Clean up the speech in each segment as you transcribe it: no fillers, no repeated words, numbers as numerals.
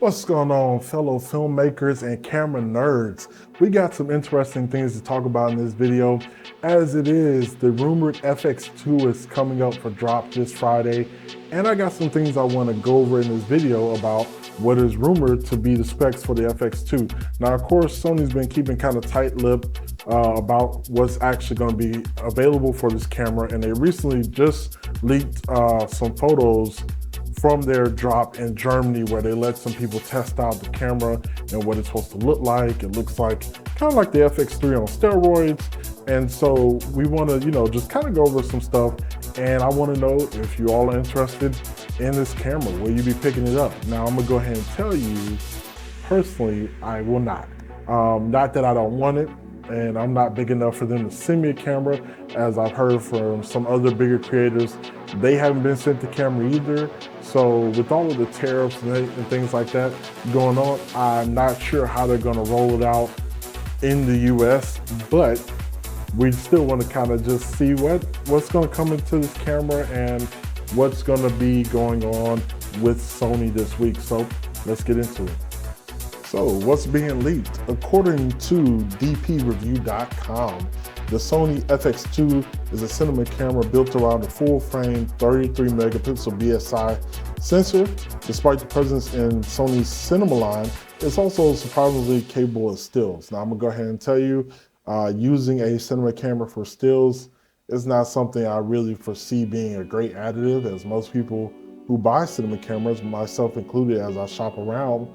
What's going on, fellow filmmakers and camera nerds? We got some interesting things to talk about in this video. As it is, the rumored FX2 is coming up for drop this Friday, and I got some things I want to go over in this video about what is rumored to be the specs for the FX2. Now, of course, Sony's been keeping kind of tight-lipped about what's actually going to be available for this camera, and they recently just leaked some photos from their drop in Germany where they let some people test out the camera and what it's supposed to look like. It looks like kind of like the FX3 on steroids. And so we want to, just kind of go over some stuff. And I want to know if you all are interested in this camera, will you be picking it up? Now I'm gonna go ahead and tell you, personally, I will not. Not that I don't want it, and I'm not big enough for them to send me a camera. As I've heard from some other bigger creators, they haven't been sent the camera either. So with all of the tariffs and things like that going on, I'm not sure how they're gonna roll it out in the US, but we still want to kind of just see what's going to come into this camera and what's going to be going on with Sony this week. So let's get into it. So what's being leaked? According to dpreview.com, the Sony FX2 is a cinema camera built around a full-frame 33 megapixel BSI sensor. Despite the presence in Sony's cinema line, it's also surprisingly capable of stills. Now I'm gonna go ahead and tell you, using a cinema camera for stills is not something I really foresee being a great additive, as most people who buy cinema cameras, myself included as I shop around,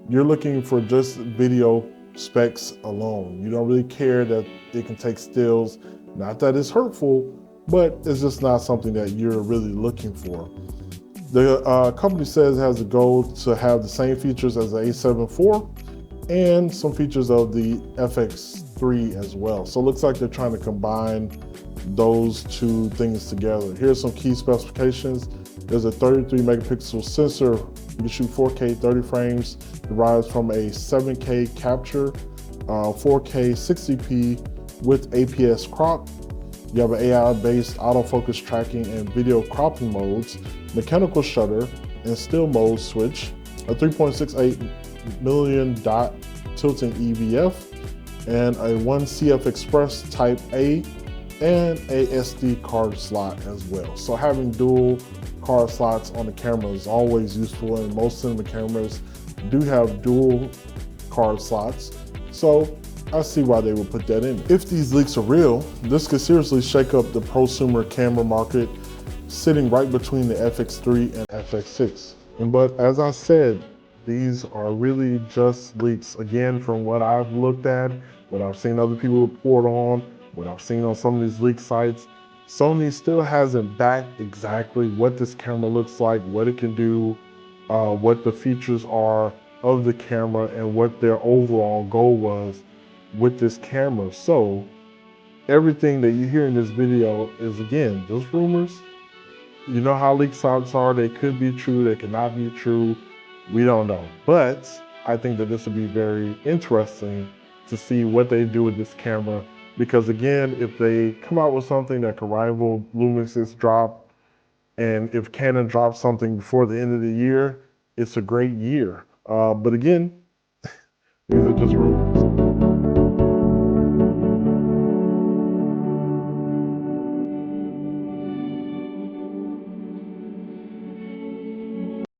you're looking for just video specs alone. You don't really care that it can take stills. Not that it's hurtful, but it's just not something that you're really looking for. The company says it has a goal to have the same features as the A7 IV and some features of the FX3 as well. So it looks like they're trying to combine those two things together. Here's some key specifications. There's a 33 megapixel sensor. You can shoot 4K 30 frames, derives from a 7K capture, 4K 60p with APS crop. You have an AI-based autofocus tracking and video cropping modes, mechanical shutter and still mode switch, a 3.68 million dot tilting EVF, and a 1CF Express Type A and a SD card slot as well. So having dual card slots on the camera is always useful, and most cinema cameras do have dual card slots. So I see why they would put that in. If these leaks are real, this could seriously shake up the prosumer camera market, sitting right between the FX3 and FX6. But as I said, these are really just leaks. Again, from what I've looked at, what I've seen other people report on, what I've seen on some of these leak sites, Sony still hasn't backed exactly what this camera looks like, what it can do, what the features are of the camera, and what their overall goal was with this camera. So everything that you hear in this video is, again, just rumors. You know how leak sites are, they could be true, they cannot be true, we don't know. But I think that this would be very interesting to see what they do with this camera, because again, if they come out with something that could rival Lumix's drop, and if Canon drops something before the end of the year, it's a great year. But again, these are just rumors.